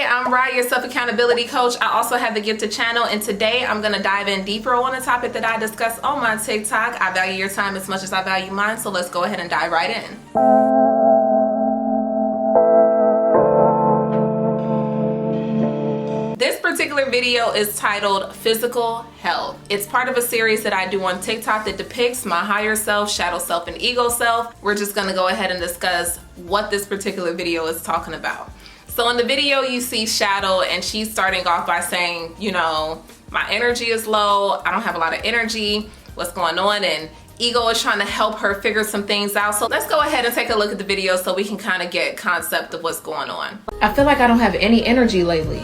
I'm Rah, your self-accountability coach. I also have the Gifted channel, and today I'm going to dive in deeper on a topic that I discuss on my TikTok. I value your time as much as I value mine, so let's go ahead and dive right in. This particular video is titled Physical Health. It's part of a series that I do on TikTok that depicts my higher self, shadow self, and ego self. We're just going to go ahead and discuss what this particular video is talking about. So in the video you see Shadow, and she's starting off by saying, you know, my energy is low, I don't have a lot of energy, what's going on? And Ego is trying to help her figure some things out. So let's go ahead and take a look at the video so we can kind of get concept of what's going on. I feel like I don't have any energy lately.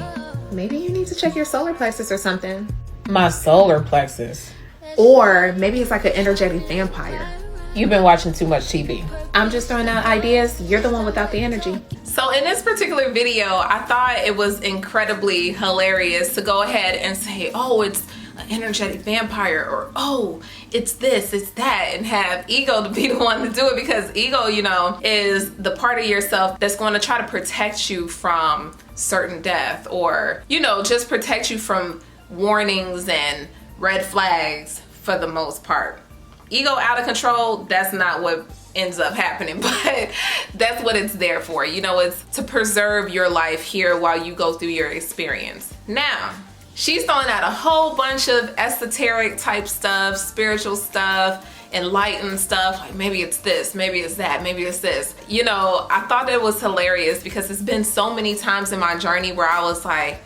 Maybe you need to check your solar plexus or something. My solar plexus? Or maybe it's like an energetic vampire. You've been watching too much TV. I'm just throwing out ideas. You're the one without the energy. So in this particular video, I thought it was incredibly hilarious to go ahead and say, oh, it's an energetic vampire, or oh, it's this, it's that, and have Ego to be the one to do it, because Ego, you know, is the part of yourself that's going to try to protect you from certain death, or, you know, just protect you from warnings and red flags for the most part. Ego out of control, that's not what ends up happening, but that's what it's there for. You know, it's to preserve your life here while you go through your experience. Now, she's throwing out a whole bunch of esoteric type stuff, spiritual stuff, enlightened stuff, like maybe it's this, maybe it's that, maybe it's this. You know, I thought that was hilarious because it's been so many times in my journey where I was like,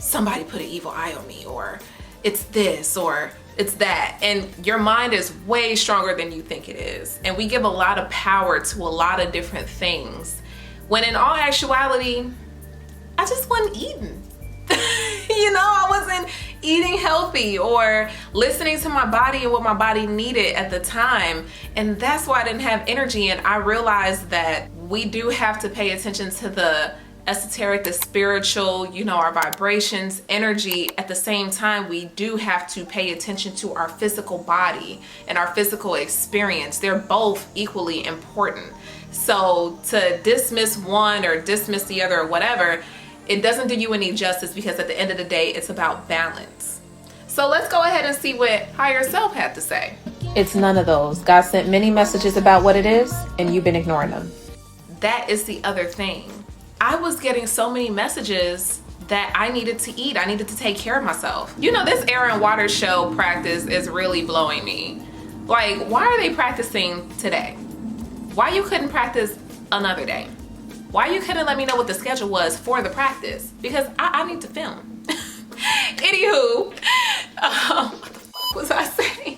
somebody put an evil eye on me, or it's this, or it's that. And your mind is way stronger than you think it is. And we give a lot of power to a lot of different things, when in all actuality, I just wasn't eating. You know, I wasn't eating healthy or listening to my body and what my body needed at the time. And that's why I didn't have energy. And I realized that we do have to pay attention to the esoteric, the spiritual, you know, our vibrations, energy. At the same time, we do have to pay attention to our physical body and our physical experience. They're both equally important. So to dismiss one or dismiss the other or whatever, it doesn't do you any justice, because at the end of the day, it's about balance. So let's go ahead and see what higher self had to say. It's none of those. God sent many messages about what it is, and you've been ignoring them. That is the other thing. I was getting so many messages that I needed to eat. I needed to take care of myself. You know, this air and water show practice is really blowing me. Like, why are they practicing today? Why you couldn't practice another day? Why you couldn't let me know what the schedule was for the practice? Because I need to film. Anywho, what the fuck was I saying?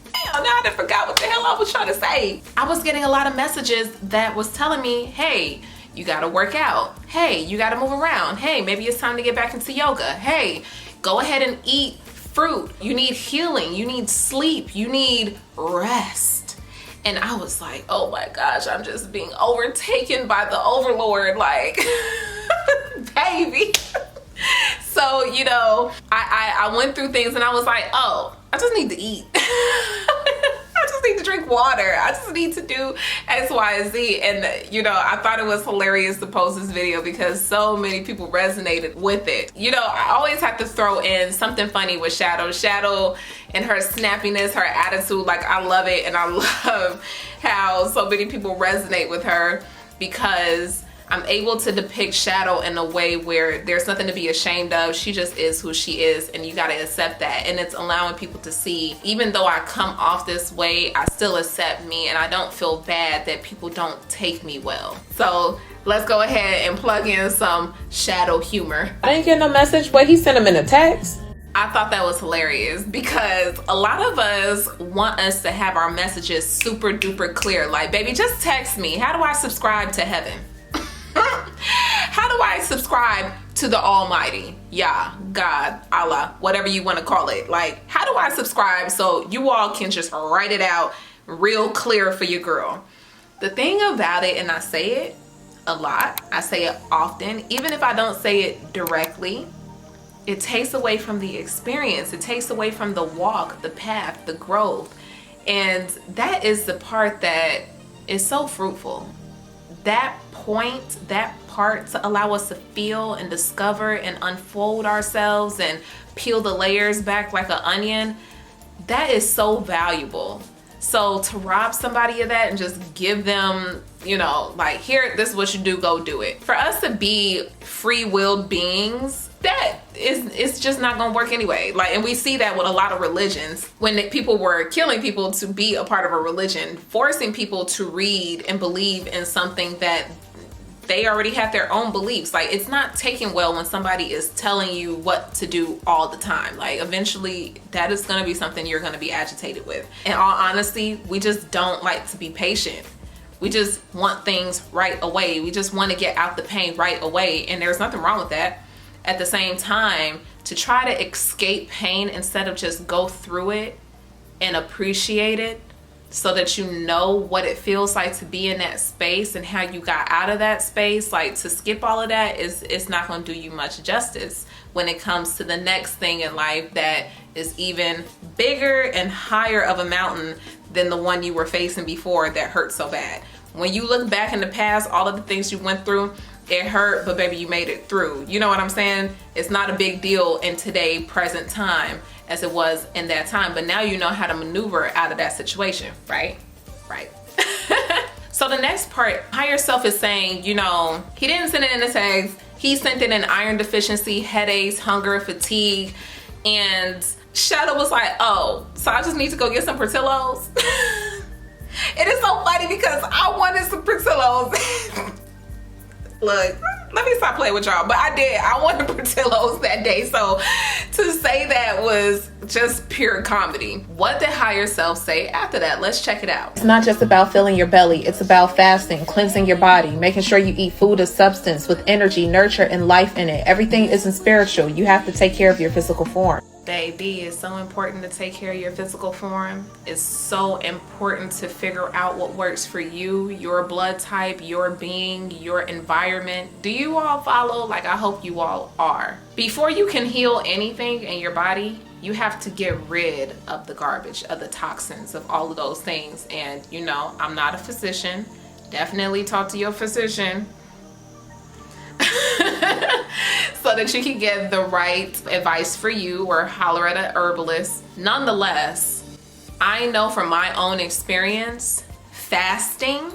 Damn, now I done forgot what the hell I was trying to say. I was getting a lot of messages that was telling me, hey, you gotta work out. Hey, you gotta move around. Hey, maybe it's time to get back into yoga. Hey, go ahead and eat fruit. You need healing. You need sleep. You need rest. And I was like, oh my gosh, I'm just being overtaken by the overlord, like, baby. So, you know, I went through things and I was like, oh, I just need to eat. I just need to drink water. I just need to do X, Y, and Z. And, you know, I thought it was hilarious to post this video because so many people resonated with it. You know, I always have to throw in something funny with Shadow. Shadow and her snappiness, her attitude, like, I love it. And I love how so many people resonate with her, because I'm able to depict Shadow in a way where there's nothing to be ashamed of. She just is who she is, and you gotta accept that. And it's allowing people to see, even though I come off this way, I still accept me, and I don't feel bad that people don't take me well. So let's go ahead and plug in some Shadow humor. I didn't get no message. Wait, he sent him in a text? I thought that was hilarious, because a lot of us want us to have our messages super duper clear. Like, baby, just text me. How do I subscribe to heaven? How do I subscribe to the Almighty? Yah, God, Allah, whatever you want to call it. Like, how do I subscribe so you all can just write it out real clear for your girl? The thing about it, and I say it a lot, I say it often, even if I don't say it directly, it takes away from the experience. It takes away from the walk, the path, the growth. And that is the part that is so fruitful. that point, that part to allow us to feel and discover and unfold ourselves and peel the layers back like an onion, that is so valuable. So to rob somebody of that and just give them, you know, like, here, this is what you do, go do it. For us to be free-willed beings, that it's just not gonna work anyway. Like, and we see that with a lot of religions, when people were killing people to be a part of a religion, forcing people to read and believe in something that they already have their own beliefs. Like, it's not taken well when somebody is telling you what to do all the time. Like, eventually that is going to be something you're going to be agitated with. In all honesty, we just don't like to be patient. We just want things right away. We just want to get out the pain right away. And there's nothing wrong with that. At the same time, to try to escape pain instead of just go through it and appreciate it, so that you know what it feels like to be in that space and how you got out of that space. Like, to skip all of that it's not going to do you much justice when it comes to the next thing in life that is even bigger and higher of a mountain than the one you were facing before that hurt so bad. When you look back in the past, all of the things you went through, it hurt, but baby, you made it through. You know what I'm saying? It's not a big deal in today, present time, as it was in that time. But now you know how to maneuver out of that situation, right? Right. So the next part, higher self is saying, you know, he didn't send it in a text. He sent it in iron deficiency, headaches, hunger, fatigue. And Shadow was like, oh, so I just need to go get some Portillo's? It is so funny because I wanted some Portillo's. Look, let me stop playing with y'all, but I did. I wanted Portillo's that day. So to say that was just pure comedy. What did higher self say after that? Let's check it out. It's not just about filling your belly. It's about fasting, cleansing your body, making sure you eat food of substance with energy, nurture, and life in it. Everything isn't spiritual. You have to take care of your physical form. Baby, it's so important to take care of your physical form. It's so important to figure out what works for you, your blood type, your being, your environment. Do you all follow? Like, I hope you all are. Before you can heal anything in your body, you have to get rid of the garbage, of the toxins, of all of those things. And, you know, I'm not a physician. Definitely talk to your physician. So that you can get the right advice for you, or holler at an herbalist. Nonetheless, I know from my own experience, fasting,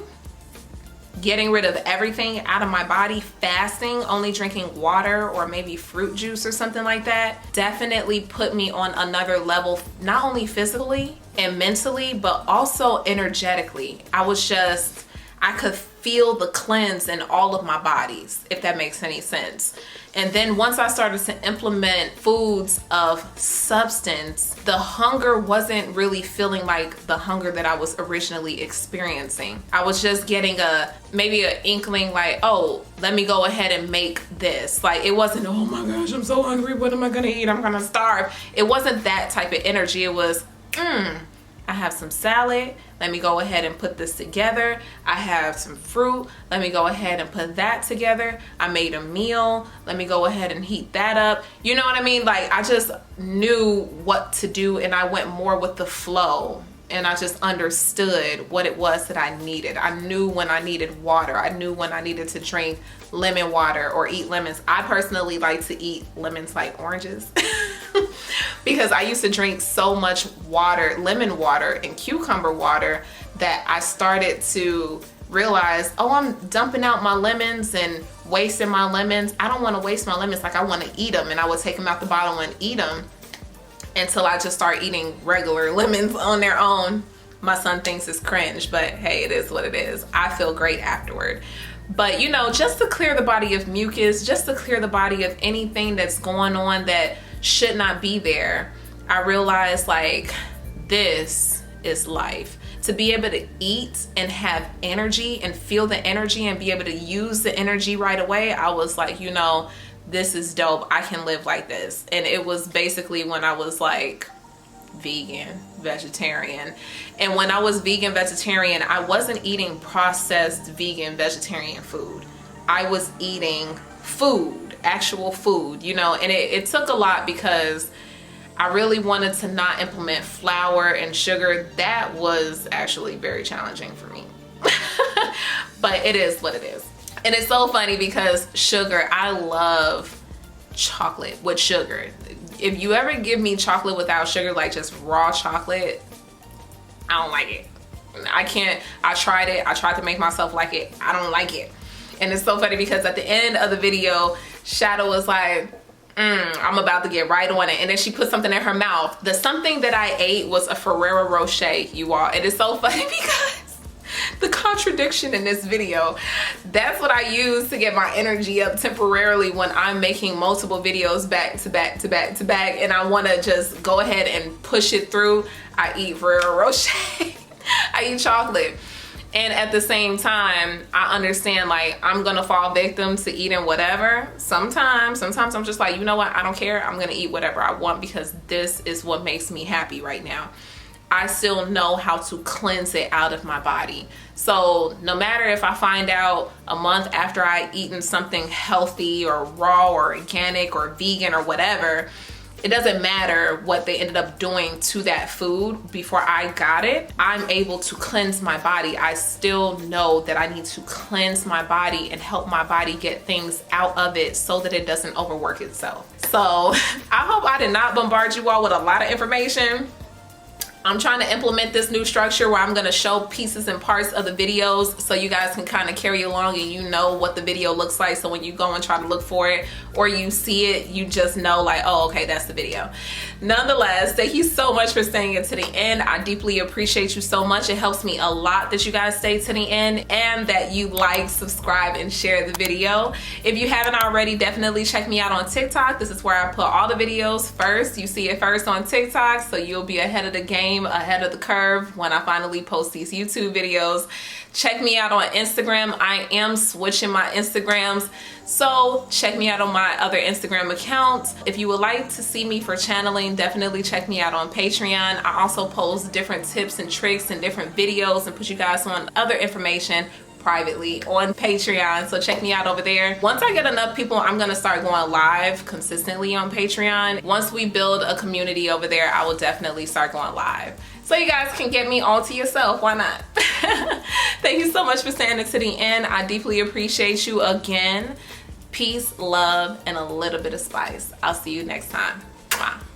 getting rid of everything out of my body, fasting, only drinking water or maybe fruit juice or something like that, definitely put me on another level, not only physically and mentally, but also energetically. I could feel the cleanse in all of my bodies, if that makes any sense. And then once I started to implement foods of substance, the hunger wasn't really feeling like the hunger that I was originally experiencing. I was just getting maybe an inkling like, oh, let me go ahead and make this. Like, it wasn't, oh my gosh, I'm so hungry, what am I gonna eat? I'm gonna starve. It wasn't that type of energy. It was, I have some salad. Let me go ahead and put this together. I have some fruit. Let me go ahead and put that together. I made a meal. Let me go ahead and heat that up. You know what I mean? Like, I just knew what to do, and I went more with the flow. And I just understood what it was that I needed. I knew when I needed water. I knew when I needed to drink lemon water or eat lemons. I personally like to eat lemons like oranges. Because I used to drink so much water, lemon water and cucumber water, that I started to realize, oh, I'm dumping out my lemons and wasting my lemons. I don't want to waste my lemons. Like, I want to eat them, and I would take them out the bottle and eat them until I just start eating regular lemons on their own. My son thinks it's cringe, but hey, it is what it is. I feel great afterward. But, you know, just to clear the body of mucus, just to clear the body of anything that's going on that should not be there, I realized, like, this is life. To be able to eat and have energy and feel the energy and be able to use the energy right away, I was like, you know, this is dope. I can live like this. And it was basically when I was like vegan, vegetarian. And when I was vegan, vegetarian, I wasn't eating processed vegan, vegetarian food. I was eating food, actual food, you know, and it took a lot because I really wanted to not implement flour and sugar. That was actually very challenging for me. but it is what it is. And it's so funny because sugar, I love chocolate with sugar. If you ever give me chocolate without sugar, like just raw chocolate, I don't like it. I can't. I tried it. I tried to make myself like it. I don't like it. And it's so funny because at the end of the video, Shadow was like, I'm about to get right on it. And then she put something in her mouth. The something that I ate was a Ferrero Rocher, you all. And it's so funny because the contradiction in this video, that's what I use to get my energy up temporarily when I'm making multiple videos back to back to back to back, and I want to just go ahead and push it through. I eat Ferrero Rocher. I eat chocolate. And at the same time, I understand, like, I'm gonna fall victim to eating whatever. Sometimes I'm just like, you know what, I don't care. I'm gonna eat whatever I want because this is what makes me happy right now. I still know how to cleanse it out of my body. So no matter if I find out a month after I eaten something healthy or raw or organic or vegan or whatever, it doesn't matter what they ended up doing to that food before I got it. I'm able to cleanse my body. I still know that I need to cleanse my body and help my body get things out of it so that it doesn't overwork itself. So I hope I did not bombard you all with a lot of information. I'm trying to implement this new structure where I'm going to show pieces and parts of the videos so you guys can kind of carry along and you know what the video looks like. So when you go and try to look for it or you see it, you just know like, oh, okay, that's the video. Nonetheless, thank you so much for staying to the end. I deeply appreciate you so much. It helps me a lot that you guys stay to the end and that you like, subscribe, and share the video. If you haven't already, definitely check me out on TikTok. This is where I put all the videos first. You see it first on TikTok, so you'll be ahead of the game, ahead of the curve when I finally post these YouTube videos. Check me out on Instagram. I am switching my Instagrams, so check me out on my other Instagram accounts. If you would like to see me for channeling, definitely check me out on Patreon. I also post different tips and tricks and different videos and put you guys on other information privately on Patreon, so check me out over there. Once I get enough people, I'm gonna start going live consistently on Patreon. Once we build a community over there, I will definitely start going live so you guys can get me all to yourself. Why not? Thank you so much for staying to the end. I deeply appreciate you again. Peace, love, and a little bit of spice. I'll see you next time. Mwah.